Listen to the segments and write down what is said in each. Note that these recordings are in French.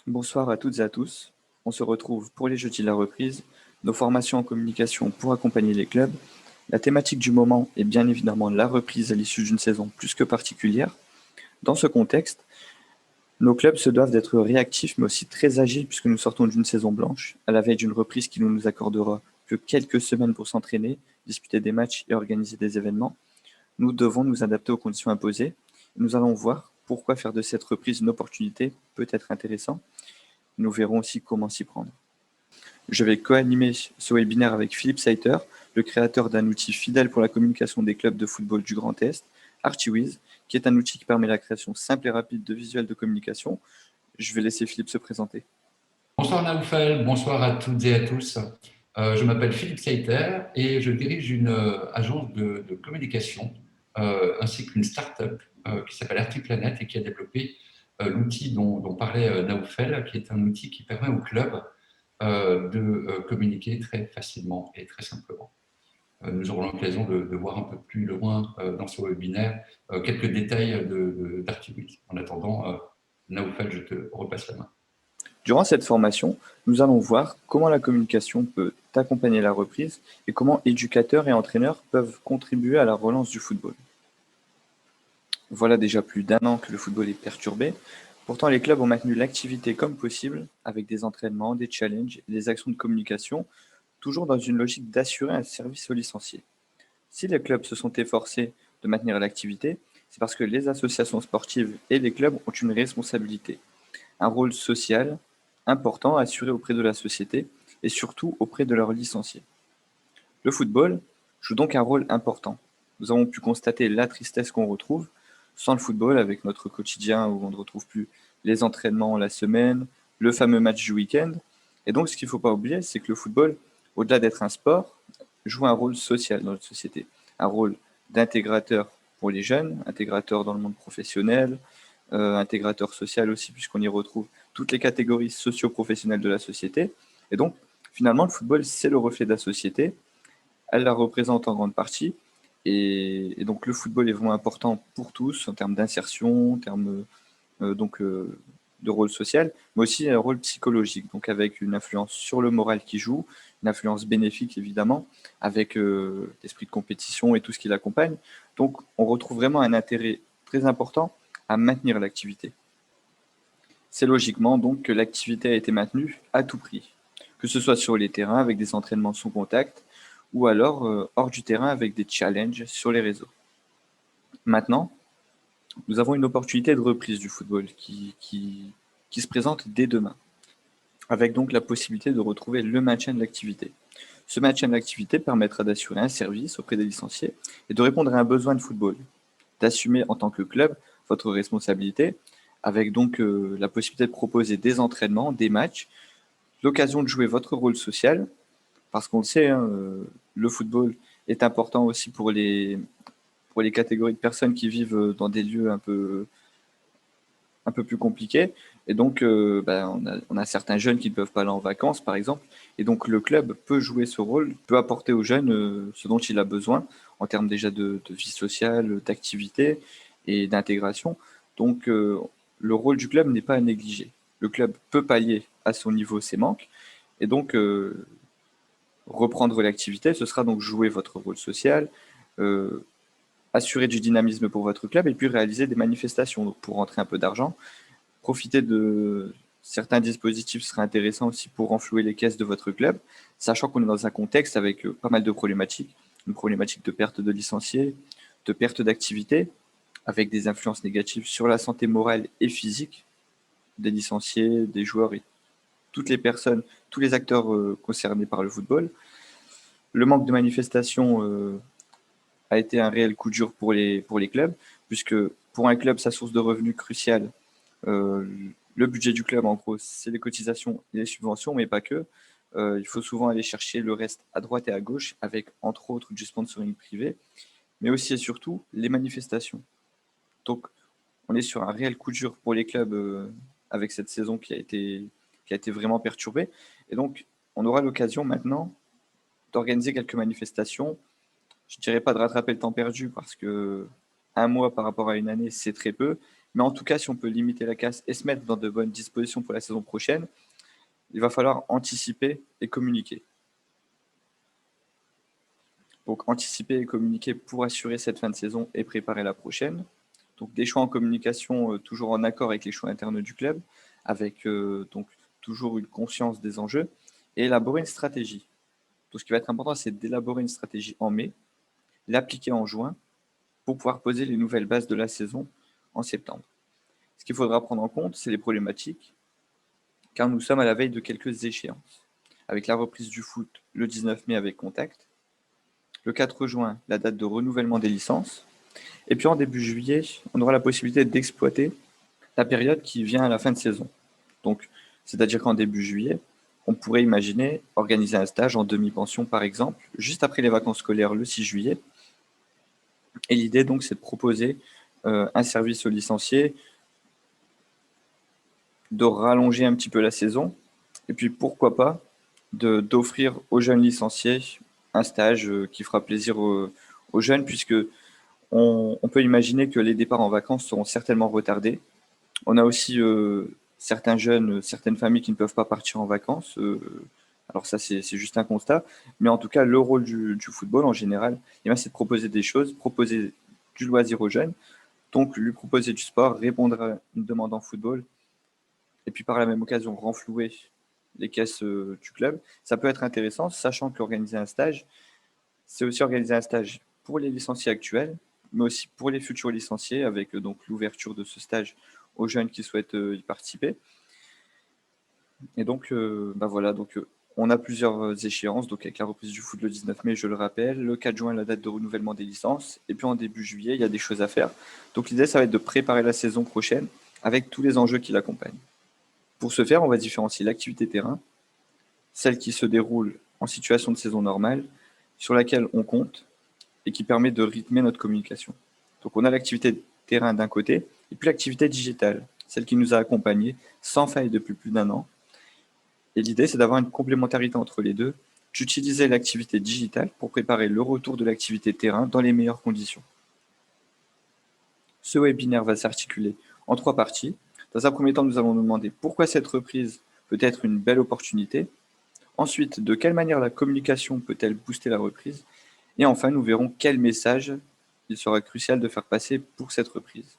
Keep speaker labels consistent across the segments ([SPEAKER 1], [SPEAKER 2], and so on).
[SPEAKER 1] Bonsoir à toutes et à tous. On se retrouve pour les jeudis de la reprise, nos formations en communication pour accompagner les clubs. La thématique du moment est bien évidemment la reprise à l'issue d'une saison plus que particulière. Dans ce contexte, nos clubs se doivent d'être réactifs mais aussi très agiles puisque nous sortons d'une saison blanche, à la veille d'une reprise qui ne nous accordera que quelques semaines pour s'entraîner, disputer des matchs et organiser des événements. Nous devons nous adapter aux conditions imposées. Nous allons voir pourquoi faire de cette reprise une opportunité peut être intéressant. Nous verrons aussi comment s'y prendre. Je vais co-animer ce webinaire avec Philippe Seiter, le créateur d'un outil fidèle pour la communication des clubs de football du Grand Est, ArchiWiz, qui est un outil qui permet la création simple et rapide de visuels de communication. Je vais laisser Philippe se présenter.
[SPEAKER 2] Bonsoir Naoufel, bonsoir à toutes et à tous. Je m'appelle Philippe Seiter et je dirige une agence de communication ainsi qu'une start-up qui s'appelle ArtiPlanet et qui a développé l'outil dont parlait Naoufel, qui est un outil qui permet aux clubs de communiquer très facilement et très simplement. Nous aurons l'occasion de voir un peu plus loin dans ce webinaire quelques détails d'ArchiWiz. En attendant, Naoufel, je te repasse la main.
[SPEAKER 1] Durant cette formation, nous allons voir comment la communication peut accompagner la reprise et comment éducateurs et entraîneurs peuvent contribuer à la relance du football. Voilà déjà plus d'un an que le football est perturbé. Pourtant, les clubs ont maintenu l'activité comme possible, avec des entraînements, des challenges et des actions de communication, toujours dans une logique d'assurer un service aux licenciés. Si les clubs se sont efforcés de maintenir l'activité, c'est parce que les associations sportives et les clubs ont une responsabilité, un rôle social important à assurer auprès de la société et surtout auprès de leurs licenciés. Le football joue donc un rôle important. Nous avons pu constater la tristesse qu'on retrouve sans le football avec notre quotidien où on ne retrouve plus les entraînements la semaine, le fameux match du week-end. Et donc ce qu'il ne faut pas oublier, c'est que le football, au-delà d'être un sport, joue un rôle social dans notre société, un rôle d'intégrateur pour les jeunes, intégrateur dans le monde professionnel, intégrateur social aussi, puisqu'on y retrouve toutes les catégories socio-professionnelles de la société. Et donc, finalement, le football, c'est le reflet de la société. Elle la représente en grande partie. Et donc, le football est vraiment important pour tous, en termes d'insertion, en termes de rôle social, mais aussi un rôle psychologique, donc avec une influence sur le moral qui joue, une influence bénéfique évidemment, avec l'esprit de compétition et tout ce qui l'accompagne. Donc on retrouve vraiment un intérêt très important à maintenir l'activité. C'est logiquement donc que l'activité a été maintenue à tout prix, que ce soit sur les terrains avec des entraînements sous contact, ou alors hors du terrain avec des challenges sur les réseaux. Maintenant, nous avons une opportunité de reprise du football qui se présente dès demain, avec donc la possibilité de retrouver le maintien de l'activité. Ce maintien de l'activité permettra d'assurer un service auprès des licenciés et de répondre à un besoin de football, d'assumer en tant que club votre responsabilité, avec donc la possibilité de proposer des entraînements, des matchs, l'occasion de jouer votre rôle social, parce qu'on le sait, hein, le football est important aussi pour les catégories de personnes qui vivent dans des lieux un peu plus compliqués. Et donc, on a certains jeunes qui ne peuvent pas aller en vacances, par exemple. Et donc, le club peut jouer ce rôle, peut apporter aux jeunes ce dont il a besoin, en termes déjà de vie sociale, d'activité et d'intégration. Donc, le rôle du club n'est pas à négliger. Le club peut pallier à son niveau ses manques. Et donc, reprendre l'activité, ce sera donc jouer votre rôle social, euh, assurer du dynamisme pour votre club et puis réaliser des manifestations donc pour rentrer un peu d'argent. Profiter de certains dispositifs serait intéressant aussi pour renflouer les caisses de votre club, sachant qu'on est dans un contexte avec pas mal de problématiques, une problématique de perte de licenciés, de perte d'activité, avec des influences négatives sur la santé morale et physique des licenciés, des joueurs et toutes les personnes, tous les acteurs concernés par le football. Le manque de manifestations a été un réel coup dur pour les clubs, puisque pour un club, sa source de revenus cruciale, euh, le budget du club, en gros, c'est les cotisations et les subventions, mais pas que. Il faut souvent aller chercher le reste à droite et à gauche, avec entre autres du sponsoring privé, mais aussi et surtout les manifestations. Donc, on est sur un réel coup dur pour les clubs avec cette saison qui a été vraiment perturbée. Et donc, on aura l'occasion maintenant d'organiser quelques manifestations. Je dirais pas de rattraper le temps perdu parce que un mois par rapport à une année, c'est très peu, Mais en tout cas, si on peut limiter la casse et se mettre dans de bonnes dispositions pour la saison prochaine, il va falloir anticiper et communiquer. Donc anticiper et communiquer pour assurer cette fin de saison et préparer la prochaine. Donc des choix en communication toujours en accord avec les choix internes du club, avec donc toujours une conscience des enjeux et élaborer une stratégie. Donc ce qui va être important, c'est d'élaborer une stratégie en mai, l'appliquer en juin pour pouvoir poser les nouvelles bases de la saison en septembre. Ce qu'il faudra prendre en compte, c'est les problématiques, car nous sommes à la veille de quelques échéances. Avec la reprise du foot le 19 mai avec Contact, le 4 juin, la date de renouvellement des licences, et puis en début juillet, on aura la possibilité d'exploiter la période qui vient à la fin de saison. Donc, c'est-à-dire qu'en début juillet, on pourrait imaginer organiser un stage en demi-pension, par exemple, juste après les vacances scolaires le 6 juillet. Et l'idée, donc, c'est de proposer un service aux licenciés, de rallonger un petit peu la saison, et puis pourquoi pas d'offrir aux jeunes licenciés un stage qui fera plaisir aux jeunes, puisque on peut imaginer que les départs en vacances seront certainement retardés. On a aussi certains jeunes, certaines familles qui ne peuvent pas partir en vacances. Alors ça, c'est juste un constat. Mais en tout cas, le rôle du football en général, eh bien, c'est de proposer des choses, proposer du loisir aux jeunes, donc lui proposer du sport, répondre à une demande en football, et puis par la même occasion renflouer les caisses du club. Ça peut être intéressant, sachant qu'organiser un stage, c'est aussi organiser un stage pour les licenciés actuels, mais aussi pour les futurs licenciés, avec donc l'ouverture de ce stage aux jeunes qui souhaitent y participer. Et donc, voilà, donc on a plusieurs échéances, donc avec la reprise du foot le 19 mai, je le rappelle, le 4 juin, la date de renouvellement des licences, et puis en début juillet, il y a des choses à faire. Donc l'idée, ça va être de préparer la saison prochaine avec tous les enjeux qui l'accompagnent. Pour ce faire, on va différencier l'activité terrain, celle qui se déroule en situation de saison normale, sur laquelle on compte et qui permet de rythmer notre communication. Donc on a l'activité terrain d'un côté, et puis l'activité digitale, celle qui nous a accompagnés sans faille depuis plus d'un an. Et l'idée, c'est d'avoir une complémentarité entre les deux, d'utiliser l'activité digitale pour préparer le retour de l'activité terrain dans les meilleures conditions. Ce webinaire va s'articuler en 3 parties. Dans un premier temps, nous allons nous demander pourquoi cette reprise peut être une belle opportunité. Ensuite, de quelle manière la communication peut-elle booster la reprise. Et enfin, nous verrons quel message il sera crucial de faire passer pour cette reprise.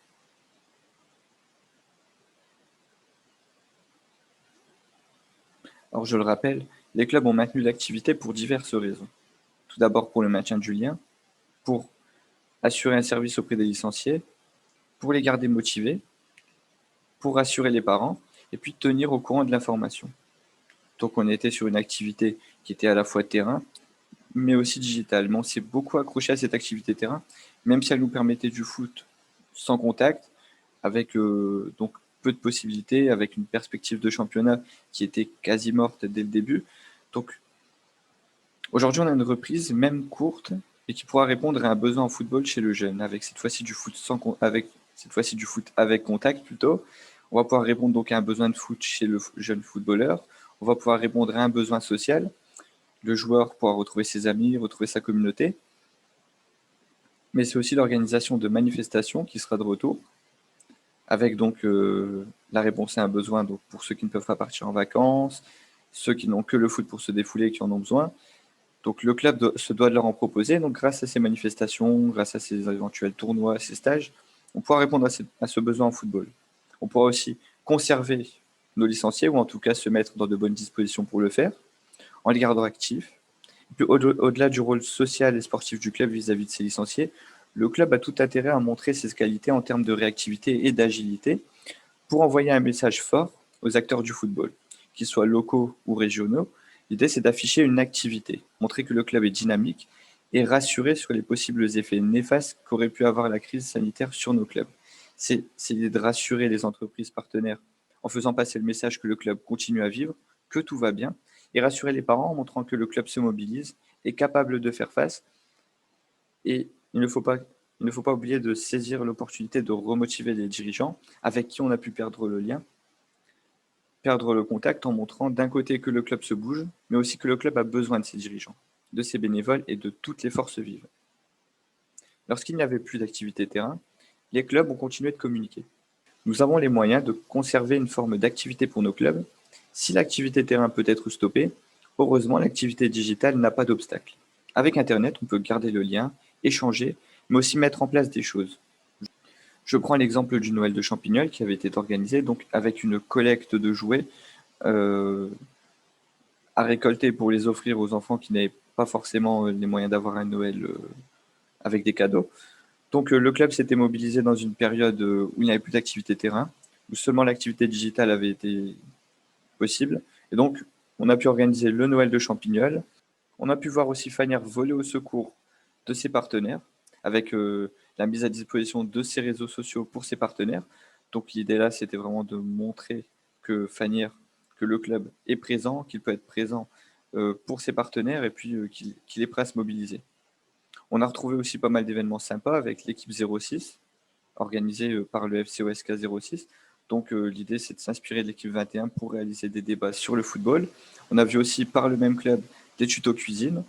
[SPEAKER 1] Alors, je le rappelle, les clubs ont maintenu l'activité pour diverses raisons. Tout d'abord pour le maintien du lien, pour assurer un service auprès des licenciés, pour les garder motivés, pour rassurer les parents, et puis tenir au courant de l'information. Donc on était sur une activité qui était à la fois terrain, mais aussi digitale. Mais on s'est beaucoup accroché à cette activité terrain, même si elle nous permettait du foot sans contact, avec donc peu de possibilités, avec une perspective de championnat qui était quasi morte dès le début. Donc aujourd'hui, on a une reprise, même courte, et qui pourra répondre à un besoin en football chez le jeune, avec cette fois-ci du foot avec cette fois-ci du foot avec contact plutôt. On va pouvoir répondre donc à un besoin de foot chez le jeune footballeur. On va pouvoir répondre à un besoin social. Le joueur pourra retrouver ses amis, retrouver sa communauté. Mais c'est aussi l'organisation de manifestations qui sera de retour, avec donc la réponse à un besoin donc, pour ceux qui ne peuvent pas partir en vacances, ceux qui n'ont que le foot pour se défouler et qui en ont besoin. Donc le club se doit de leur en proposer. Donc grâce à ces manifestations, grâce à ces éventuels tournois, ces stages, on pourra répondre à ce besoin en football. On pourra aussi conserver nos licenciés, ou en tout cas se mettre dans de bonnes dispositions pour le faire, en les gardant actifs. Et puis au-delà du rôle social et sportif du club vis-à-vis de ses licenciés, le club a tout intérêt à montrer ses qualités en termes de réactivité et d'agilité pour envoyer un message fort aux acteurs du football, qu'ils soient locaux ou régionaux. L'idée, c'est d'afficher une activité, montrer que le club est dynamique et rassurer sur les possibles effets néfastes qu'aurait pu avoir la crise sanitaire sur nos clubs. C'est l'idée de rassurer les entreprises partenaires en faisant passer le message que le club continue à vivre, que tout va bien, et rassurer les parents en montrant que le club se mobilise, est capable de faire face. Et il ne faut pas oublier de saisir l'opportunité de remotiver les dirigeants avec qui on a pu perdre le lien, perdre le contact, en montrant d'un côté que le club se bouge, mais aussi que le club a besoin de ses dirigeants, de ses bénévoles et de toutes les forces vives. Lorsqu'il n'y avait plus d'activité terrain, les clubs ont continué de communiquer. Nous avons les moyens de conserver une forme d'activité pour nos clubs. Si l'activité terrain peut être stoppée, heureusement, l'activité digitale n'a pas d'obstacle. Avec Internet, on peut garder le lien, échanger, mais aussi mettre en place des choses. Je prends l'exemple du Noël de Champignol qui avait été organisé donc avec une collecte de jouets euh, à récolter pour les offrir aux enfants qui n'avaient pas forcément les moyens d'avoir un Noël avec des cadeaux. Donc le club s'était mobilisé dans une période où il n'y avait plus d'activité terrain, où seulement l'activité digitale avait été possible. Et donc on a pu organiser le Noël de Champignol. On a pu voir aussi Fanière voler au secours de ses partenaires, avec la mise à disposition de ses réseaux sociaux pour ses partenaires. Donc l'idée là, c'était vraiment de montrer que Fanière, que le club est présent, qu'il peut être présent pour ses partenaires et puis qu'il est prêt à se mobiliser. On a retrouvé aussi pas mal d'événements sympas avec l'équipe 06, organisée par le FCOSK 06. Donc l'idée, c'est de s'inspirer de l'équipe 21 pour réaliser des débats sur le football. On a vu aussi par le même club des tutos cuisine.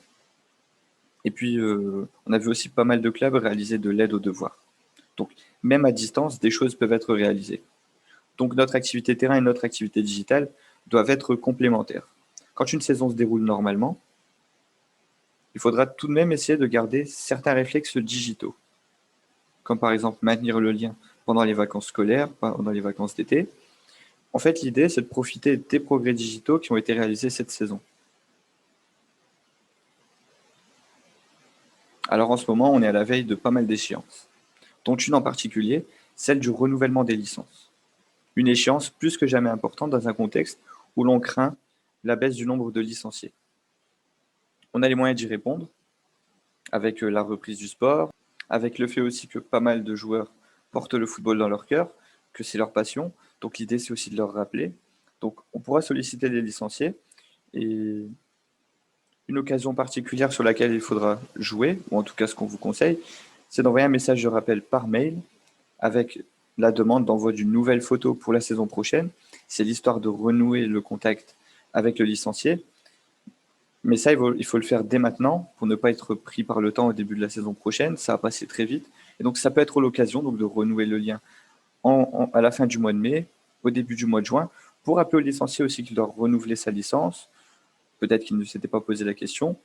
[SPEAKER 1] Et puis, on a vu aussi pas mal de clubs réaliser de l'aide aux devoirs. Donc, même à distance, des choses peuvent être réalisées. Donc, notre activité terrain et notre activité digitale doivent être complémentaires. Quand une saison se déroule normalement, il faudra tout de même essayer de garder certains réflexes digitaux, comme par exemple maintenir le lien pendant les vacances scolaires, pendant les vacances d'été. En fait, l'idée, c'est de profiter des progrès digitaux qui ont été réalisés cette saison. Alors en ce moment, on est à la veille de pas mal d'échéances, dont une en particulier, celle du renouvellement des licences. Une échéance plus que jamais importante dans un contexte où l'on craint la baisse du nombre de licenciés. On a les moyens d'y répondre avec la reprise du sport, avec le fait aussi que pas mal de joueurs portent le football dans leur cœur, que c'est leur passion. Donc l'idée, c'est aussi de leur rappeler. Donc on pourra solliciter les licenciés et une occasion particulière sur laquelle il faudra jouer, ou en tout cas ce qu'on vous conseille, c'est d'envoyer un message de rappel par mail avec la demande d'envoi d'une nouvelle photo pour la saison prochaine. C'est l'histoire de renouer le contact avec le licencié. Mais ça, il faut le faire dès maintenant pour ne pas être pris par le temps au début de la saison prochaine. Ça va passer très vite. Et donc, ça peut être l'occasion donc, de renouer le lien à la fin du mois de mai, au début du mois de juin, pour rappeler au licencié aussi qu'il doit renouveler sa licence. Peut-être qu'il ne s'était pas posé la question.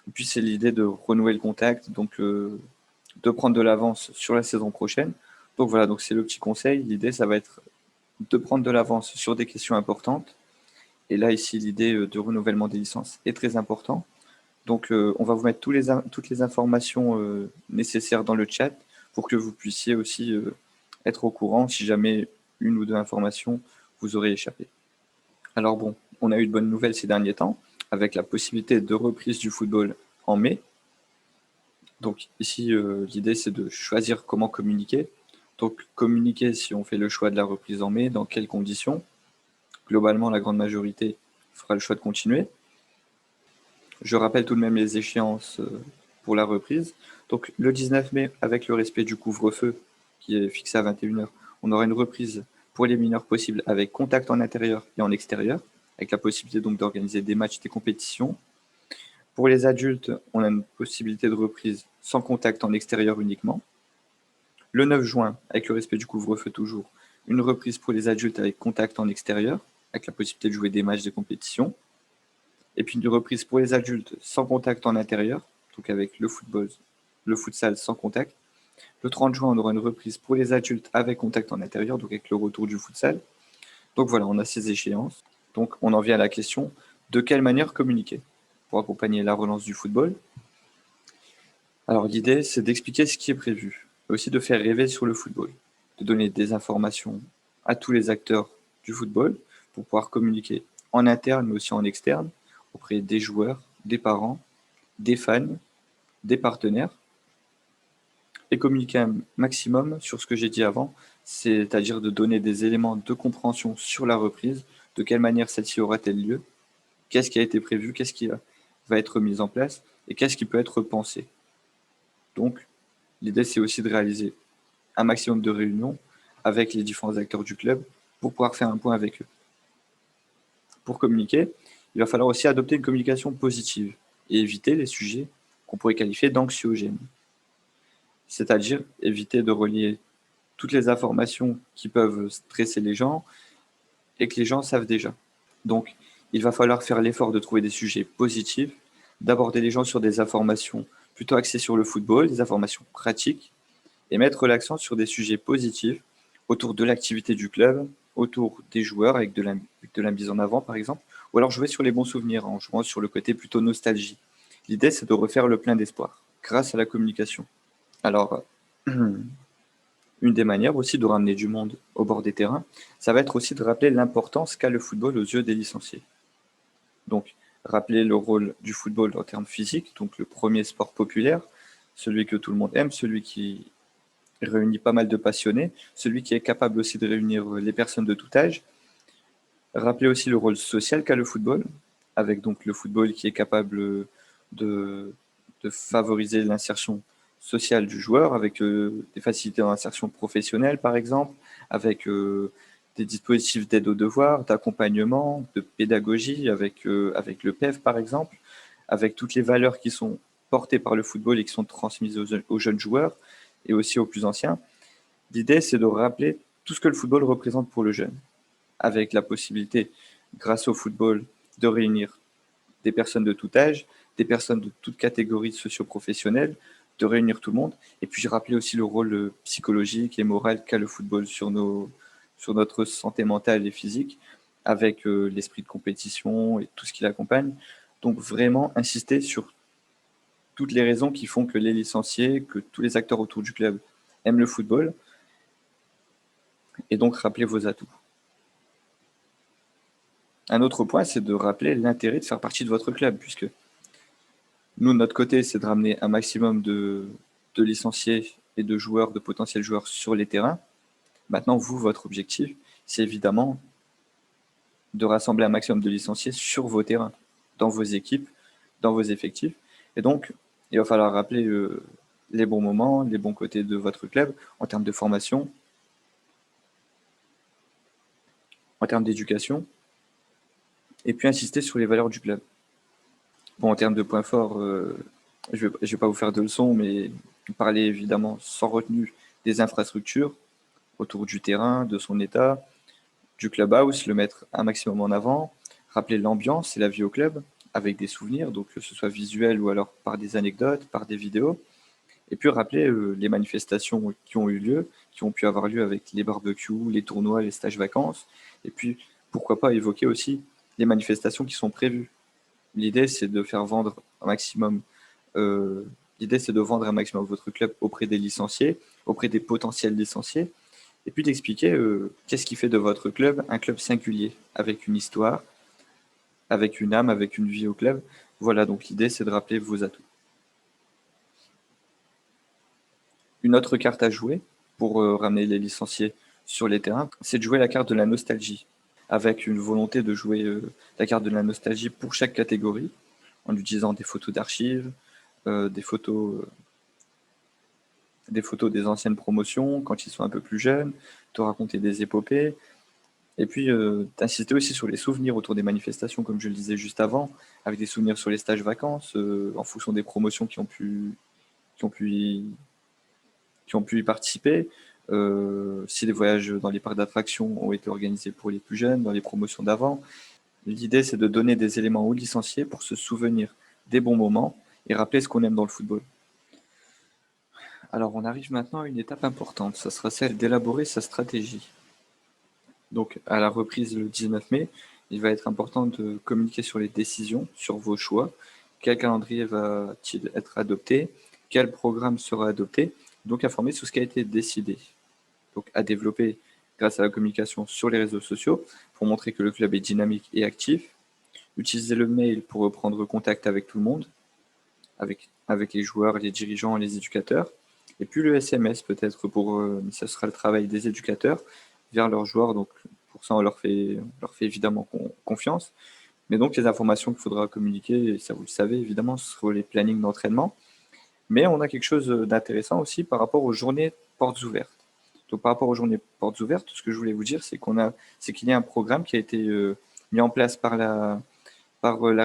[SPEAKER 1] Et puis, c'est l'idée de renouer le contact, donc de prendre de l'avance sur la saison prochaine. Donc voilà, donc c'est le petit conseil. L'idée, ça va être de prendre de l'avance sur des questions importantes. Et là, ici, l'idée de renouvellement des licences est très important. Donc, on va vous mettre toutes les informations nécessaires dans le chat pour que vous puissiez aussi être au courant si jamais une ou deux informations vous auraient échappé. Alors bon, on a eu de bonnes nouvelles ces derniers temps avec la possibilité de reprise du football en mai. Donc ici, l'idée, c'est de choisir comment communiquer. Donc communiquer si on fait le choix de la reprise en mai, dans quelles conditions. Globalement, la grande majorité fera le choix de continuer. Je rappelle tout de même les échéances pour la reprise. Donc le 19 mai, avec le respect du couvre-feu qui est fixé à 21 h, on aura une reprise pour les mineurs possible avec contact en intérieur et en extérieur, avec la possibilité donc d'organiser des matchs, des compétitions. Pour les adultes, on a une possibilité de reprise sans contact en extérieur uniquement. Le 9 juin, avec le respect du couvre-feu toujours, une reprise pour les adultes avec contact en extérieur, avec la possibilité de jouer des matchs, des compétitions. Et puis une reprise pour les adultes sans contact en intérieur, donc avec le football, le futsal sans contact. Le 30 juin, on aura une reprise pour les adultes avec contact en intérieur, donc avec le retour du futsal. Donc voilà, on a ces échéances. Donc on en vient à la question de quelle manière communiquer pour accompagner la relance du football. Alors l'idée, c'est d'expliquer ce qui est prévu, et aussi de faire rêver sur le football, de donner des informations à tous les acteurs du football pour pouvoir communiquer en interne, mais aussi en externe, auprès des joueurs, des parents, des fans, des partenaires, et communiquer un maximum sur ce que j'ai dit avant, c'est-à-dire de donner des éléments de compréhension sur la reprise, de quelle manière celle-ci aura-t-elle lieu, qu'est-ce qui a été prévu, qu'est-ce qui va être mis en place, et qu'est-ce qui peut être pensé. Donc, l'idée, c'est aussi de réaliser un maximum de réunions avec les différents acteurs du club pour pouvoir faire un point avec eux. Pour communiquer, il va falloir aussi adopter une communication positive et éviter les sujets qu'on pourrait qualifier d'anxiogènes. C'est-à-dire éviter de relier toutes les informations qui peuvent stresser les gens et que les gens savent déjà. Donc, il va falloir faire l'effort de trouver des sujets positifs, d'aborder les gens sur des informations plutôt axées sur le football, des informations pratiques, et mettre l'accent sur des sujets positifs autour de l'activité du club, autour des joueurs avec de la mise en avant par exemple, ou alors jouer sur les bons souvenirs en jouant sur le côté plutôt nostalgie. L'idée c'est de refaire le plein d'espoir grâce à la communication. Alors, une des manières aussi de ramener du monde au bord des terrains, ça va être aussi de rappeler l'importance qu'a le football aux yeux des licenciés. Donc, rappeler le rôle du football en termes physiques, donc le premier sport populaire, celui que tout le monde aime, celui qui réunit pas mal de passionnés, celui qui est capable aussi de réunir les personnes de tout âge. Rappeler aussi le rôle social qu'a le football, avec donc le football qui est capable de, de favoriser l'insertion sociale du joueur, avec des facilités dans l'insertion professionnelle par exemple, avec des dispositifs d'aide aux devoirs, d'accompagnement, de pédagogie, avec le PEV par exemple, avec toutes les valeurs qui sont portées par le football et qui sont transmises aux jeunes joueurs et aussi aux plus anciens. L'idée, c'est de rappeler tout ce que le football représente pour le jeune, avec la possibilité, grâce au football, de réunir des personnes de tout âge, des personnes de toutes catégories socio-professionnelles, de réunir tout le monde, et puis rappeler aussi le rôle psychologique et moral qu'a le football sur notre santé mentale et physique, avec l'esprit de compétition et tout ce qui l'accompagne. Donc vraiment insister sur toutes les raisons qui font que les licenciés, que tous les acteurs autour du club aiment le football, et donc rappeler vos atouts. Un autre point, c'est de rappeler l'intérêt de faire partie de votre club, puisque nous, de notre côté, c'est de ramener un maximum de licenciés et de joueurs, de potentiels joueurs sur les terrains. Maintenant, vous, votre objectif, c'est évidemment de rassembler un maximum de licenciés sur vos terrains, dans vos équipes, dans vos effectifs. Et donc, il va falloir rappeler les bons moments, les bons côtés de votre club en termes de formation, en termes d'éducation, et puis insister sur les valeurs du club. Bon, en termes de points forts, je ne vais pas vous faire de leçons, mais parler évidemment sans retenue des infrastructures autour du terrain, de son état, du clubhouse, le mettre un maximum en avant, rappeler l'ambiance et la vie au club avec des souvenirs, donc que ce soit visuel ou alors par des anecdotes, par des vidéos, et puis rappeler les manifestations qui ont eu lieu, qui ont pu avoir lieu avec les barbecues, les tournois, les stages vacances, et puis pourquoi pas évoquer aussi les manifestations qui sont prévues. L'idée, c'est de faire vendre un maximum. euh, L'idée, c'est de vendre un maximum votre club auprès des licenciés, auprès des potentiels licenciés, et puis d'expliquer qu'est-ce qui fait de votre club un club singulier, avec une histoire, avec une âme, avec une vie au club. Voilà, donc l'idée, c'est de rappeler vos atouts. Une autre carte à jouer pour ramener les licenciés sur les terrains, c'est de jouer la carte de la nostalgie, avec une volonté de jouer la carte de la nostalgie pour chaque catégorie, en utilisant des photos d'archives, des photos des anciennes promotions quand ils sont un peu plus jeunes, te raconter des épopées, et puis d'insister aussi sur les souvenirs autour des manifestations, comme je le disais juste avant, avec des souvenirs sur les stages vacances, en fonction des promotions qui ont pu y, qui ont pu y participer. Si les voyages dans les parcs d'attractions ont été organisés pour les plus jeunes, dans les promotions d'avant. L'idée, c'est de donner des éléments aux licenciés pour se souvenir des bons moments et rappeler ce qu'on aime dans le football. Alors, on arrive maintenant à une étape importante, ça sera celle d'élaborer sa stratégie. Donc, à la reprise le 19 mai, il va être important de communiquer sur les décisions, sur vos choix. Quel calendrier va-t-il être adopté? Quel programme sera adopté? Donc, informer sur ce qui a été décidé. Donc, à développer grâce à la communication sur les réseaux sociaux pour montrer que le club est dynamique et actif. Utiliser le mail pour reprendre contact avec tout le monde, avec les joueurs, les dirigeants, les éducateurs. Et puis le SMS peut-être ça sera le travail des éducateurs vers leurs joueurs. Donc pour ça, on leur fait évidemment confiance. Mais donc les informations qu'il faudra communiquer, et ça vous le savez évidemment, ce seront les plannings d'entraînement. Mais on a quelque chose d'intéressant aussi par rapport aux journées portes ouvertes. Donc par rapport aux journées portes ouvertes, ce que je voulais vous dire, c'est qu'il y a un programme qui a été mis en place par la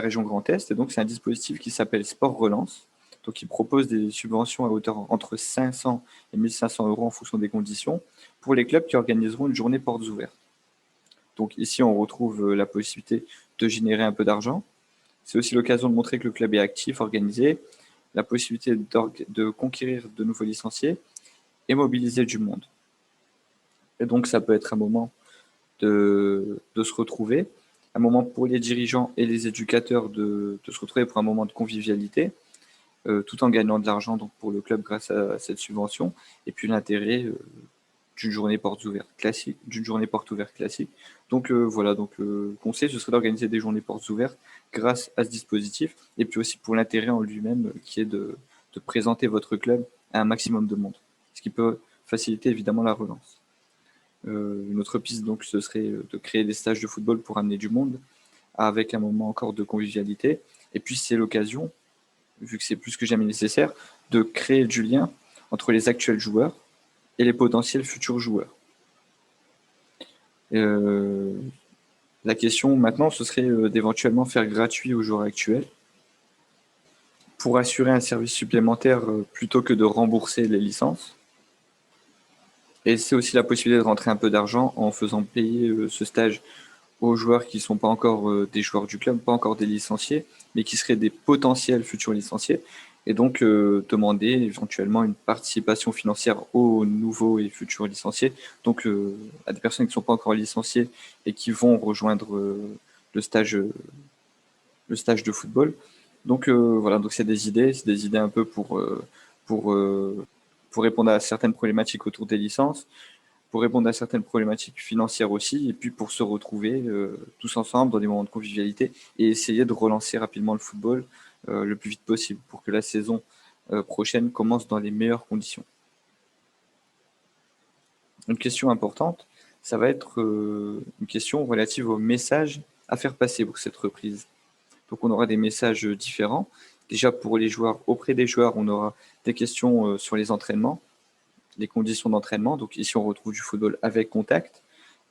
[SPEAKER 1] région Grand Est. Et donc, c'est un dispositif qui s'appelle Sport Relance. Donc, ils proposent des subventions à hauteur entre 500 et 1500 euros en fonction des conditions pour les clubs qui organiseront une journée portes ouvertes. Donc, ici, on retrouve la possibilité de générer un peu d'argent. C'est aussi l'occasion de montrer que le club est actif, organisé, la possibilité de conquérir de nouveaux licenciés et mobiliser du monde. Et donc, ça peut être un moment de se retrouver, un moment pour les dirigeants et les éducateurs de se retrouver pour un moment de convivialité, tout en gagnant de l'argent donc pour le club grâce à cette subvention, et puis l'intérêt d'une journée portes ouvertes classique, d'une journée portes ouvertes classique. Donc voilà, donc le conseil ce serait d'organiser des journées portes ouvertes grâce à ce dispositif, et puis aussi pour l'intérêt en lui-même qui est de présenter votre club à un maximum de monde, ce qui peut faciliter évidemment la relance. Une autre piste, donc, ce serait de créer des stages de football pour amener du monde, avec un moment encore de convivialité. Et puis, c'est l'occasion, vu que c'est plus que jamais nécessaire, de créer du lien entre les actuels joueurs et les potentiels futurs joueurs. Euh, la question maintenant, ce serait d'éventuellement faire gratuit aux joueurs actuels pour assurer un service supplémentaire plutôt que de rembourser les licences. Et c'est aussi la possibilité de rentrer un peu d'argent en faisant payer ce stage aux joueurs qui ne sont pas encore des joueurs du club, pas encore des licenciés, mais qui seraient des potentiels futurs licenciés, et donc demander éventuellement une participation financière aux nouveaux et futurs licenciés, donc à des personnes qui ne sont pas encore licenciées et qui vont rejoindre le stage, euh, le stage de football. Donc voilà, donc c'est des idées un peu pour, euh, pour répondre à certaines problématiques autour des licences, pour répondre à certaines problématiques financières aussi, et puis pour se retrouver tous ensemble dans des moments de convivialité et essayer de relancer rapidement le football le plus vite possible pour que la saison prochaine commence dans les meilleures conditions. Une question importante, ça va être une question relative au message à faire passer pour cette reprise. Donc on aura des messages différents. Déjà pour les joueurs, auprès des joueurs, on aura des questions sur les entraînements, les conditions d'entraînement. Donc ici, on retrouve du football avec contact.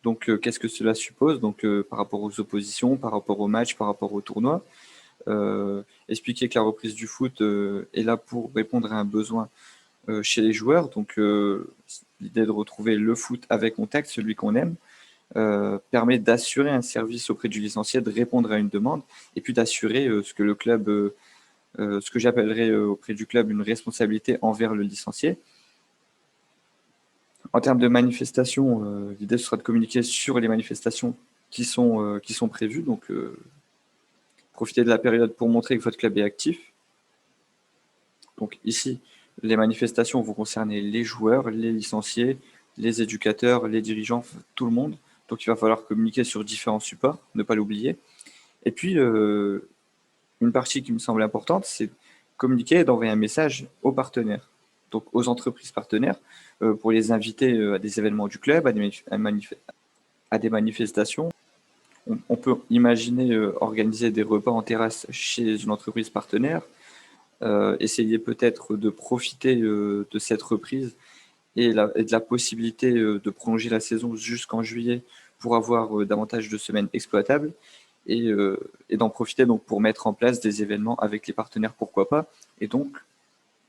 [SPEAKER 1] Donc qu'est-ce que cela suppose? Donc par rapport aux oppositions, par rapport aux matchs, par rapport au tournoi. Expliquer que la reprise du foot est là pour répondre à un besoin chez les joueurs. Donc l'idée de retrouver le foot avec contact, celui qu'on aime, permet d'assurer un service auprès du licencié, de répondre à une demande, et puis d'assurer ce que le club, ce que j'appellerais auprès du club une responsabilité envers le licencié. En termes de manifestations, l'idée sera de communiquer sur les manifestations qui sont prévues. Donc, profiter de la période pour montrer que votre club est actif. Donc ici, les manifestations vont concerner les joueurs, les licenciés, les éducateurs, les dirigeants, tout le monde. Donc il va falloir communiquer sur différents supports, ne pas l'oublier. Et puis, une partie qui me semble importante, c'est communiquer et d'envoyer un message aux partenaires, donc aux entreprises partenaires, pour les inviter à des événements du club, à des manifestations. On peut imaginer organiser des repas en terrasse chez une entreprise partenaire, essayer peut-être de profiter de cette reprise et de la possibilité de prolonger la saison jusqu'en juillet pour avoir davantage de semaines exploitables et d'en profiter donc pour mettre en place des événements avec les partenaires, pourquoi pas, et donc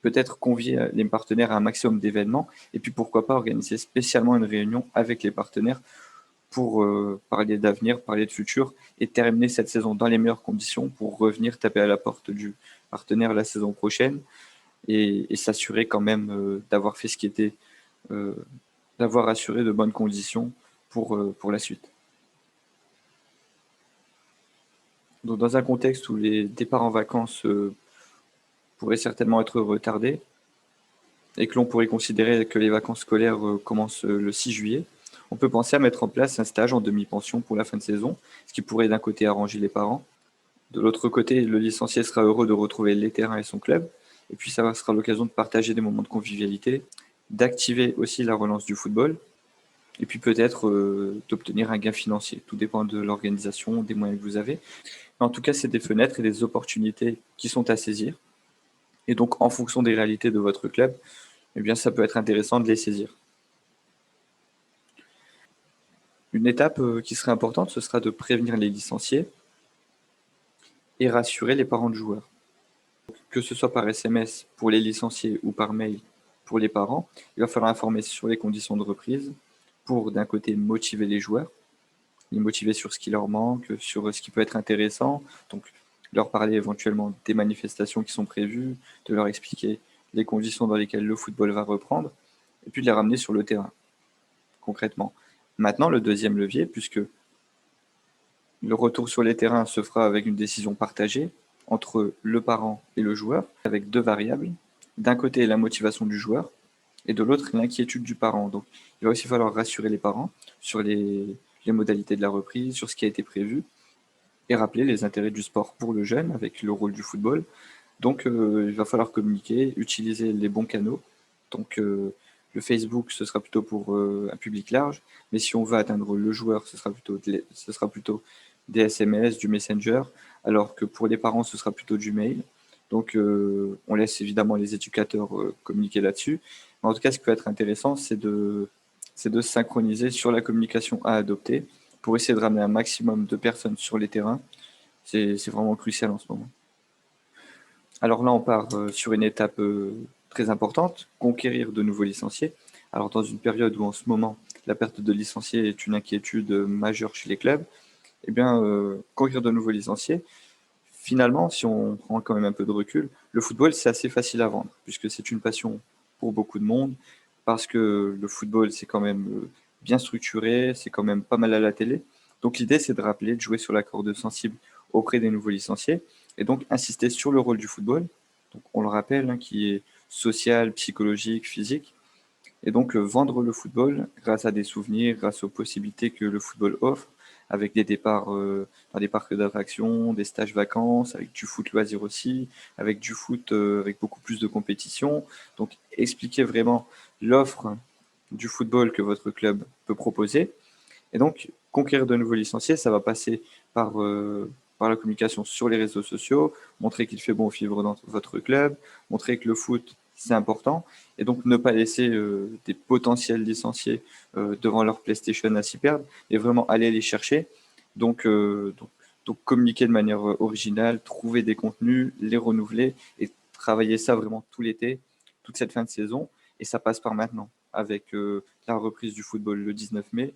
[SPEAKER 1] peut-être convier les partenaires à un maximum d'événements, et puis pourquoi pas organiser spécialement une réunion avec les partenaires pour parler d'avenir, parler de futur, et terminer cette saison dans les meilleures conditions pour revenir taper à la porte du partenaire la saison prochaine et s'assurer quand même d'avoir fait ce qui était, euh, d'avoir assuré de bonnes conditions pour la suite. Donc, dans un contexte où les départs en vacances pourraient certainement être retardés et que l'on pourrait considérer que les vacances scolaires commencent le 6 juillet, on peut penser à mettre en place un stage en demi-pension pour la fin de saison, ce qui pourrait d'un côté arranger les parents. De l'autre côté, le licencié sera heureux de retrouver les terrains et son club. Et puis ça sera l'occasion de partager des moments de convivialité, d'activer aussi la relance du football, et puis peut-être d'obtenir un gain financier. Tout dépend de l'organisation, des moyens que vous avez. Mais en tout cas, c'est des fenêtres et des opportunités qui sont à saisir. Et donc, en fonction des réalités de votre club, eh bien, ça peut être intéressant de les saisir. Une étape qui serait importante, ce sera de prévenir les licenciés et rassurer les parents de joueurs. Que ce soit par SMS pour les licenciés ou par mail pour les parents, il va falloir informer sur les conditions de reprise pour, d'un côté, motiver les joueurs, les motiver sur ce qui leur manque, sur ce qui peut être intéressant, donc leur parler éventuellement des manifestations qui sont prévues, de leur expliquer les conditions dans lesquelles le football va reprendre, et puis de les ramener sur le terrain, concrètement. Maintenant, le deuxième levier, puisque le retour sur les terrains se fera avec une décision partagée entre le parent et le joueur, avec deux variables. D'un côté, la motivation du joueur, et de l'autre, l'inquiétude du parent. Donc, il va aussi falloir rassurer les parents sur les modalités de la reprise, sur ce qui a été prévu, et rappeler les intérêts du sport pour le jeune, avec le rôle du football. Donc, il va falloir communiquer, utiliser les bons canaux. Donc, le Facebook, ce sera plutôt pour un public large, mais si on veut atteindre le joueur, ce sera plutôt des SMS, du Messenger, alors que pour les parents, ce sera plutôt du mail. Donc, on laisse évidemment les éducateurs communiquer là-dessus. Mais en tout cas, ce qui peut être intéressant, c'est de se synchroniser sur la communication à adopter pour essayer de ramener un maximum de personnes sur les terrains. C'est vraiment crucial en ce moment. Alors là, on part sur une étape très importante, conquérir de nouveaux licenciés. Alors dans une période où en ce moment, la perte de licenciés est une inquiétude majeure chez les clubs, eh bien, conquérir de nouveaux licenciés, finalement, si on prend quand même un peu de recul, le football, c'est assez facile à vendre, puisque c'est une passion pour beaucoup de monde, parce que le football, c'est quand même bien structuré, c'est quand même pas mal à la télé. Donc l'idée, c'est de rappeler, de jouer sur la corde sensible auprès des nouveaux licenciés, et donc insister sur le rôle du football, donc on le rappelle, hein, qui est social, psychologique, physique, et donc vendre le football grâce à des souvenirs, grâce aux possibilités que le football offre, avec des départs dans des parcs d'attractions, des stages vacances, avec du foot loisir aussi, avec du foot avec beaucoup plus de compétition. Donc expliquer vraiment l'offre du football que votre club peut proposer. Et donc conquérir de nouveaux licenciés, ça va passer par la communication sur les réseaux sociaux, montrer qu'il fait bon vivre dans votre club, montrer que le foot, c'est important, et donc ne pas laisser des potentiels licenciés devant leur PlayStation à s'y perdre, et vraiment aller les chercher. Donc, donc communiquer de manière originale, trouver des contenus, les renouveler, et travailler ça vraiment tout l'été, toute cette fin de saison, et ça passe par maintenant, avec la reprise du football le 19 mai,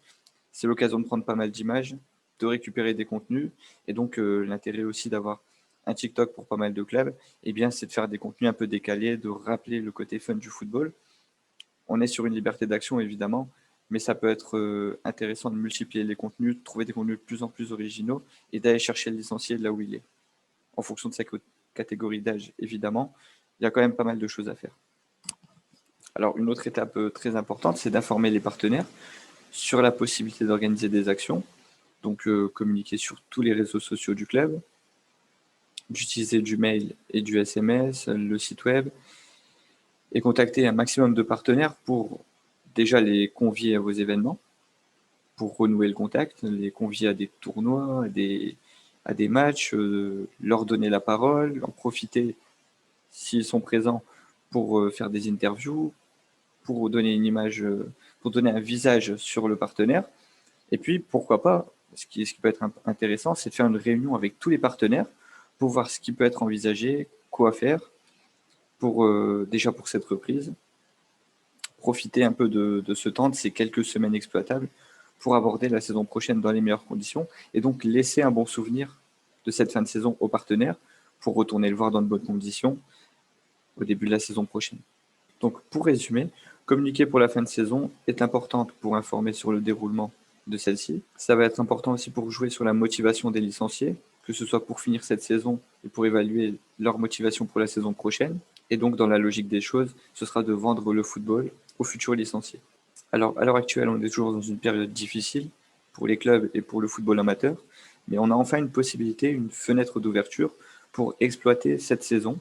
[SPEAKER 1] c'est l'occasion de prendre pas mal d'images, de récupérer des contenus. Et donc, l'intérêt aussi d'avoir un TikTok pour pas mal de clubs, eh bien, c'est de faire des contenus un peu décalés, de rappeler le côté fun du football. On est sur une liberté d'action, évidemment, mais ça peut être intéressant de multiplier les contenus, de trouver des contenus de plus en plus originaux et d'aller chercher le licencié là où il est. En fonction de sa catégorie d'âge, évidemment, il y a quand même pas mal de choses à faire. Alors, une autre étape très importante, c'est d'informer les partenaires sur la possibilité d'organiser des actions, donc communiquer sur tous les réseaux sociaux du club, d'utiliser du mail et du SMS, le site web, et contacter un maximum de partenaires pour déjà les convier à vos événements, pour renouer le contact, les convier à des tournois, à des matchs, leur donner la parole, en profiter s'ils sont présents pour faire des interviews, pour donner une image, pour donner un visage sur le partenaire. Et puis, pourquoi pas, ce qui peut être intéressant, c'est de faire une réunion avec tous les partenaires pour voir ce qui peut être envisagé, quoi faire, pour, déjà pour cette reprise, profiter un peu de ce temps, de ces quelques semaines exploitables, pour aborder la saison prochaine dans les meilleures conditions, et donc laisser un bon souvenir de cette fin de saison aux partenaires, pour retourner le voir dans de bonnes conditions au début de la saison prochaine. Donc, pour résumer, communiquer pour la fin de saison est importante pour informer sur le déroulement de celle-ci. Ça va être important aussi pour jouer sur la motivation des licenciés, que ce soit pour finir cette saison et pour évaluer leur motivation pour la saison prochaine. Et donc, dans la logique des choses, ce sera de vendre le football aux futurs licenciés. Alors, à l'heure actuelle, on est toujours dans une période difficile pour les clubs et pour le football amateur, mais on a enfin une possibilité, une fenêtre d'ouverture pour exploiter cette saison,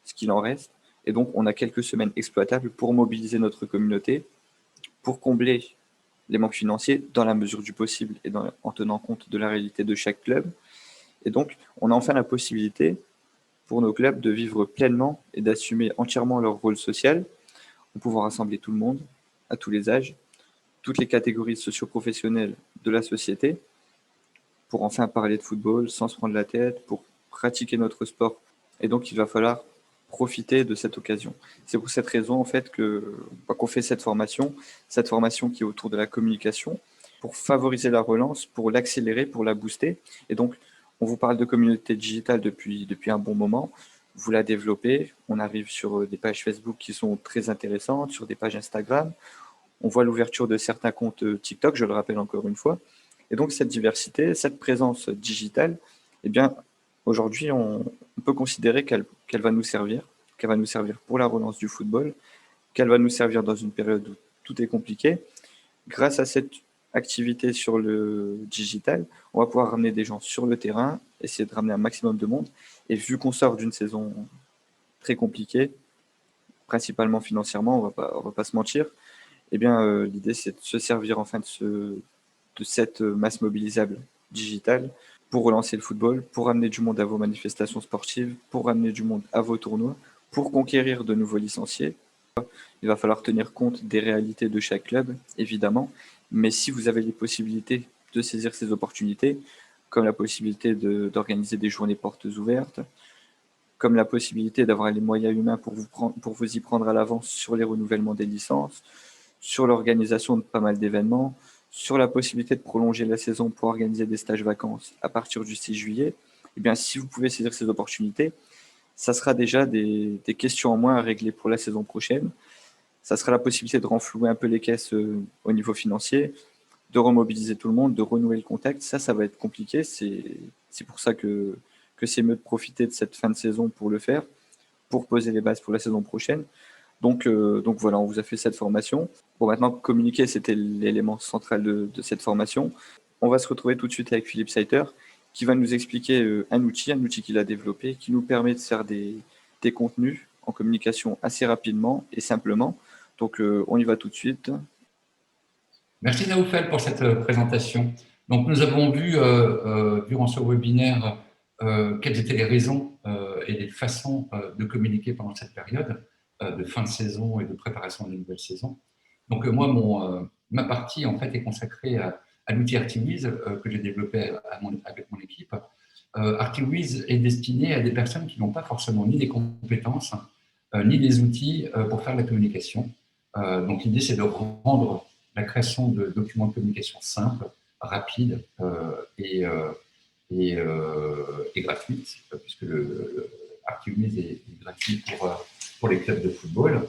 [SPEAKER 1] ce qu'il en reste. Et donc, on a quelques semaines exploitables pour mobiliser notre communauté, pour combler les manques financiers dans la mesure du possible et en tenant compte de la réalité de chaque club. Et donc, on a enfin la possibilité pour nos clubs de vivre pleinement et d'assumer entièrement leur rôle social, en pouvant rassembler tout le monde, à tous les âges, toutes les catégories socio-professionnelles de la société, pour enfin parler de football sans se prendre la tête, pour pratiquer notre sport Et donc, il va falloir profiter de cette occasion. C'est pour cette raison, en fait, qu'on fait cette formation qui est autour de la communication, pour favoriser la relance, pour l'accélérer, pour la booster. Et donc, on vous parle de communauté digitale depuis un bon moment. Vous la développez. On arrive sur des pages Facebook qui sont très intéressantes, sur des pages Instagram. On voit l'ouverture de certains comptes TikTok, je le rappelle encore une fois. Et donc, cette diversité, cette présence digitale, eh bien, aujourd'hui, on peut considérer qu'elle va nous servir, qu'elle va nous servir pour la relance du football, qu'elle va nous servir dans une période où tout est compliqué. Grâce à cette activité sur le digital, on va pouvoir ramener des gens sur le terrain, essayer de ramener un maximum de monde. Et vu qu'on sort d'une saison très compliquée, principalement financièrement, on va pas se mentir, eh bien, l'idée, c'est de se servir enfin de cette masse mobilisable digitale pour relancer le football, pour amener du monde à vos manifestations sportives, pour amener du monde à vos tournois, pour conquérir de nouveaux licenciés. Il va falloir tenir compte des réalités de chaque club, évidemment, mais si vous avez les possibilités de saisir ces opportunités, comme la possibilité d'organiser des journées portes ouvertes, comme la possibilité d'avoir les moyens humains pour vous y prendre à l'avance sur les renouvellements des licences, sur l'organisation de pas mal d'événements, sur la possibilité de prolonger la saison pour organiser des stages vacances à partir du 6 juillet, eh bien, si vous pouvez saisir ces opportunités, ça sera déjà des questions en moins à régler pour la saison prochaine. Ça sera la possibilité de renflouer un peu les caisses au niveau financier, de remobiliser tout le monde, de renouer le contact. Ça va être compliqué. C'est pour ça que c'est mieux de profiter de cette fin de saison pour le faire, pour poser les bases pour la saison prochaine. Donc voilà, on vous a fait cette formation. Bon, maintenant, communiquer, c'était l'élément central de cette formation. On va se retrouver tout de suite avec Philippe Seiter, qui va nous expliquer un outil qu'il a développé, qui nous permet de faire des contenus en communication assez rapidement et simplement. Donc, on y va tout de suite.
[SPEAKER 2] Merci Naoufel pour cette présentation. Donc, nous avons vu durant ce webinaire quelles étaient les raisons et les façons de communiquer pendant cette période de fin de saison et de préparation de la nouvelle saison. Donc, moi, ma partie en fait est consacrée à l'outil Artiwiz que j'ai développé avec mon équipe. Artiwiz est destiné à des personnes qui n'ont pas forcément ni les compétences ni les outils pour faire de la communication. Donc, l'idée, c'est de rendre la création de documents de communication simples, rapides et gratuite, puisque le Artiwiz est gratuit pour les clubs de football.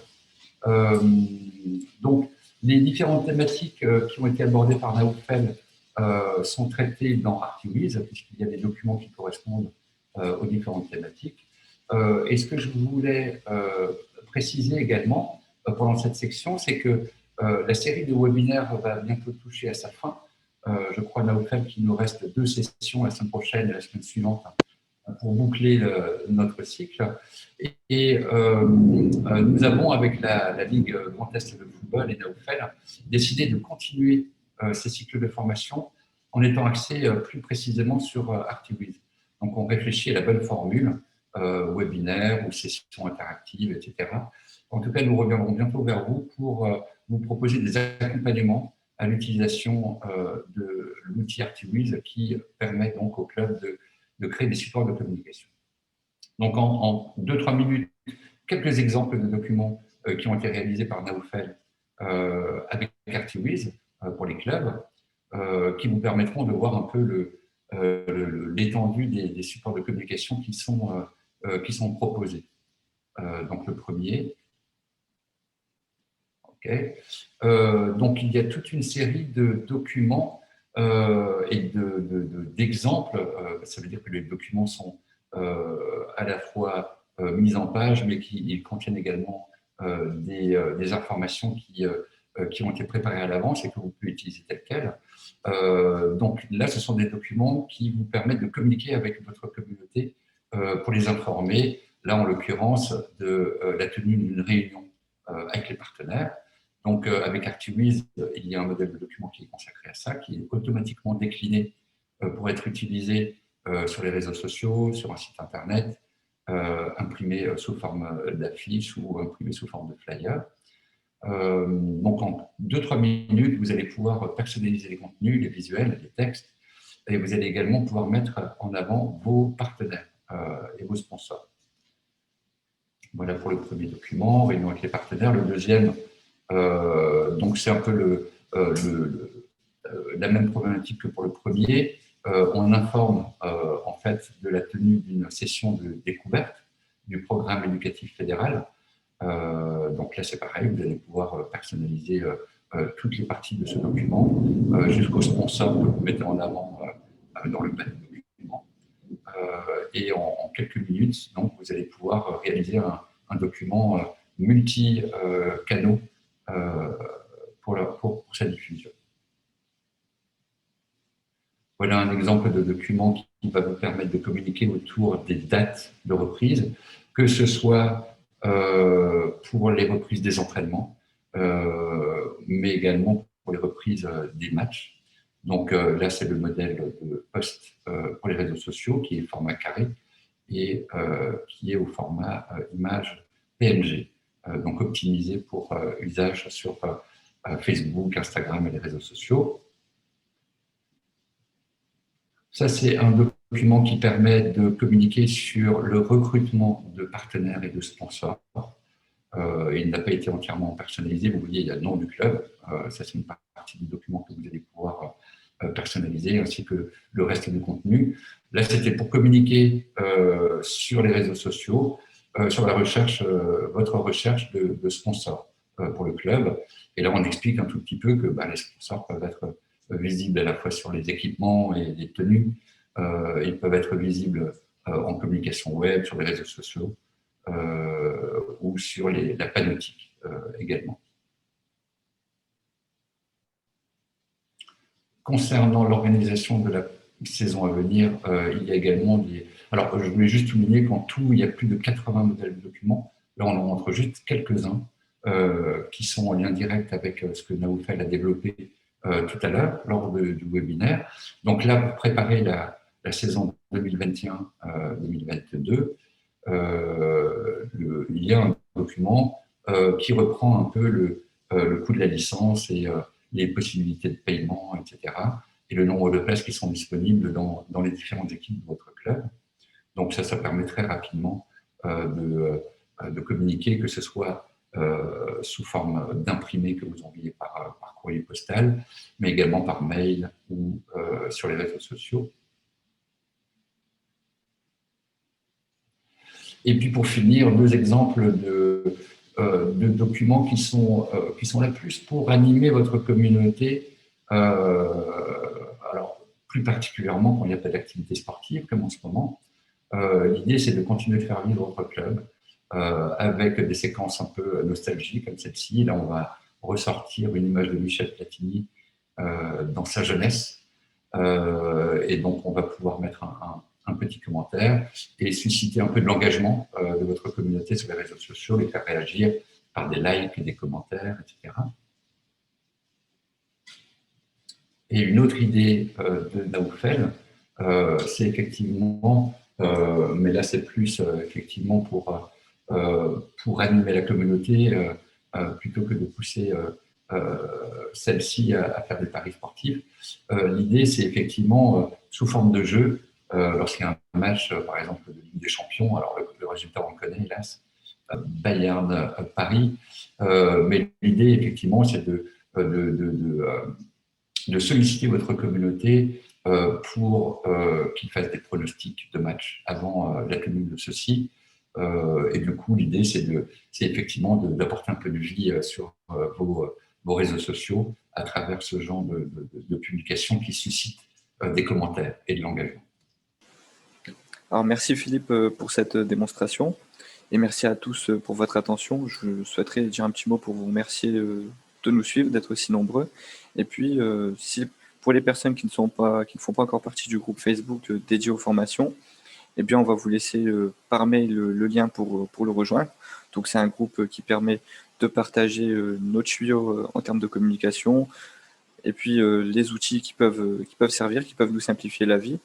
[SPEAKER 2] Donc, les différentes thématiques qui ont été abordées par Naoufel sont traitées dans Artiwiz, puisqu'il y a des documents qui correspondent aux différentes thématiques. Et ce que je voulais préciser également pendant cette section, c'est que la série de webinaires va bientôt toucher à sa fin. Je crois, Naoufel, qu'il nous reste 2 sessions la semaine prochaine et la semaine suivante pour boucler notre cycle. Et nous avons, avec la Ligue Grand Est de football et Naoufel, décidé de continuer ces cycles de formation en étant axés plus précisément sur Artiwiz. Donc, on réfléchit à la bonne formule, webinaire ou session interactive, etc. En tout cas, nous reviendrons bientôt vers vous pour vous proposer des accompagnements à l'utilisation de l'outil Artiwiz qui permet donc au club de créer des supports de communication. Donc, en 2-3 minutes, quelques exemples de documents qui ont été réalisés par Naoufel avec Artiwiz pour les clubs, qui vous permettront de voir un peu l'étendue des supports de communication qui sont proposés. Donc, le premier. Okay. Donc, il y a toute une série de documents et d'exemples. Ça veut dire que les documents sont à la fois mis en page, mais qu'ils contiennent également des informations qui ont été préparées à l'avance et que vous pouvez utiliser telles quelles. Donc là, ce sont des documents qui vous permettent de communiquer avec votre communauté pour les informer, là en l'occurrence, de la tenue d'une réunion avec les partenaires. Donc, avec Artiwiz, il y a un modèle de document qui est consacré à ça, qui est automatiquement décliné pour être utilisé sur les réseaux sociaux, sur un site internet, imprimé sous forme d'affiche ou imprimé sous forme de flyer. Donc, en 2-3 minutes, vous allez pouvoir personnaliser les contenus, les visuels, les textes, et vous allez également pouvoir mettre en avant vos partenaires et vos sponsors. Voilà pour le premier document, réunion avec les partenaires. Le deuxième, donc c'est un peu la même problématique que pour le premier. On informe en fait de la tenue d'une session de découverte du programme éducatif fédéral. Donc là, c'est pareil, vous allez pouvoir personnaliser toutes les parties de ce document jusqu'au sponsor que vous mettez en avant dans le document. Et en quelques minutes, donc, vous allez pouvoir réaliser un document multi-canaux pour sa diffusion. Voilà un exemple de document qui va vous permettre de communiquer autour des dates de reprise, que ce soit pour les reprises des entraînements, mais également pour les reprises des matchs. Donc là, c'est le modèle de post pour les réseaux sociaux qui est format carré et qui est au format image PNG, donc optimisé pour usage sur Facebook, Instagram et les réseaux sociaux. Ça, c'est un document qui permet de communiquer sur le recrutement de partenaires et de sponsors. Il n'a pas été entièrement personnalisé. Vous voyez, il y a le nom du club. Ça, c'est une partie du document que vous allez pouvoir personnaliser, ainsi que le reste du contenu. Là, c'était pour communiquer sur les réseaux sociaux, sur la recherche, votre recherche de sponsors pour le club. Et là, on explique un tout petit peu que les sponsors peuvent être visibles à la fois sur les équipements et les tenues. Ils peuvent être visibles en communication web, sur les réseaux sociaux ou sur la panoptique également. Concernant l'organisation de la saison à venir, il y a également des... Alors, je voulais juste souligner qu'en tout, il y a plus de 80 modèles de documents. Là, on en montre juste quelques-uns qui sont en lien direct avec ce que Naoufel a développé tout à l'heure lors du webinaire. Donc là, pour préparer la saison 2021-2022, il y a un document qui reprend un peu le coût de la licence et les possibilités de paiement, etc. et le nombre de places qui sont disponibles dans les différentes équipes de votre club. Donc ça permet très rapidement de communiquer, que ce soit sous forme d'imprimé que vous envoyez par courrier postal, mais également par mail ou sur les réseaux sociaux. Et puis pour finir, deux exemples de documents qui sont là plus pour animer votre communauté, alors plus particulièrement quand il n'y a pas d'activité sportive comme en ce moment. L'idée, c'est de continuer de faire vivre votre club avec des séquences un peu nostalgiques comme celle-ci. Là, on va ressortir une image de Michel Platini dans sa jeunesse. Et donc, on va pouvoir mettre un petit commentaire et susciter un peu de l'engagement de votre communauté sur les réseaux sociaux, les faire réagir par des likes, des commentaires, etc. Et une autre idée de Naoufel, c'est effectivement, mais là c'est plus effectivement pour animer la communauté plutôt que de pousser celle-ci à faire des paris sportifs. L'idée, c'est effectivement, sous forme de jeu, lorsqu'il y a un match, par exemple, de Ligue des Champions, alors le résultat, on le connaît, hélas, Bayern-Paris, mais l'idée, effectivement, c'est de solliciter votre communauté pour qu'ils fassent des pronostics de match avant la tenue de ceux-ci. Et du coup, l'idée, c'est effectivement d'apporter un peu de vie sur vos réseaux sociaux à travers ce genre de publications qui suscitent des commentaires et de l'engagement.
[SPEAKER 1] Alors merci Philippe pour cette démonstration et merci à tous pour votre attention. Je souhaiterais dire un petit mot pour vous remercier de nous suivre, d'être aussi nombreux. Et puis, si pour les personnes qui ne font pas encore partie du groupe Facebook dédié aux formations, eh bien, on va vous laisser par mail le lien pour le rejoindre. Donc, c'est un groupe qui permet de partager nos tuyaux en termes de communication et puis les outils qui peuvent servir, qui peuvent nous simplifier la vie.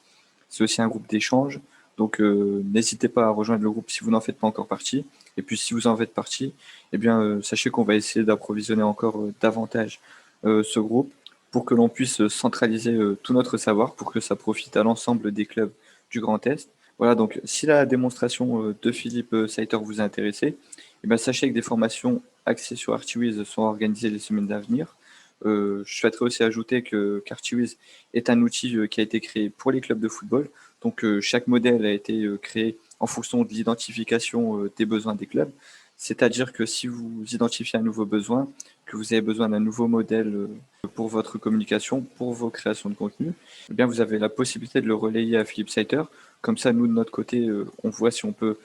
[SPEAKER 1] C'est aussi un groupe d'échange. Donc, n'hésitez pas à rejoindre le groupe si vous n'en faites pas encore partie. Et puis, si vous en faites partie, eh bien, sachez qu'on va essayer d'approvisionner encore davantage ce groupe pour que l'on puisse centraliser tout notre savoir, pour que ça profite à l'ensemble des clubs du Grand Est, Voilà, donc si la démonstration de Philippe Seiter vous a intéressé, eh ben, sachez que des formations axées sur Archviz sont organisées les semaines à venir. Je souhaiterais aussi ajouter que qu'Archviz est un outil qui a été créé pour les clubs de football. Donc chaque modèle a été créé en fonction de l'identification des besoins des clubs. C'est-à-dire que si vous identifiez un nouveau besoin, que vous avez besoin d'un nouveau modèle pour votre communication, pour vos créations de contenu, eh bien vous avez la possibilité de le relayer à Philippe Seiter. Comme ça, nous, de notre côté, on voit si on peut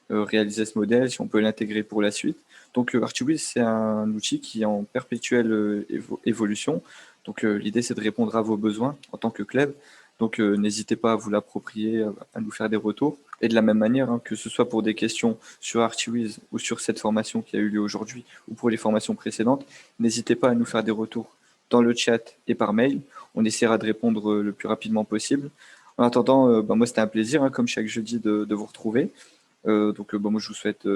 [SPEAKER 1] réaliser ce modèle, si on peut l'intégrer pour la suite. Donc, Archviz, c'est un outil qui est en perpétuelle évolution. Donc, l'idée, c'est de répondre à vos besoins en tant que club. Donc, n'hésitez pas à vous l'approprier, à nous faire des retours. Et de la même manière, hein, que ce soit pour des questions sur Archviz ou sur cette formation qui a eu lieu aujourd'hui ou pour les formations précédentes, n'hésitez pas à nous faire des retours dans le chat et par mail. On essaiera de répondre le plus rapidement possible. En attendant, bah, moi, c'était un plaisir, hein, comme chaque jeudi, de vous retrouver. Donc, bah, moi, je vous souhaite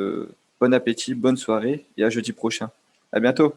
[SPEAKER 1] bon appétit, bonne soirée et à jeudi prochain. À bientôt.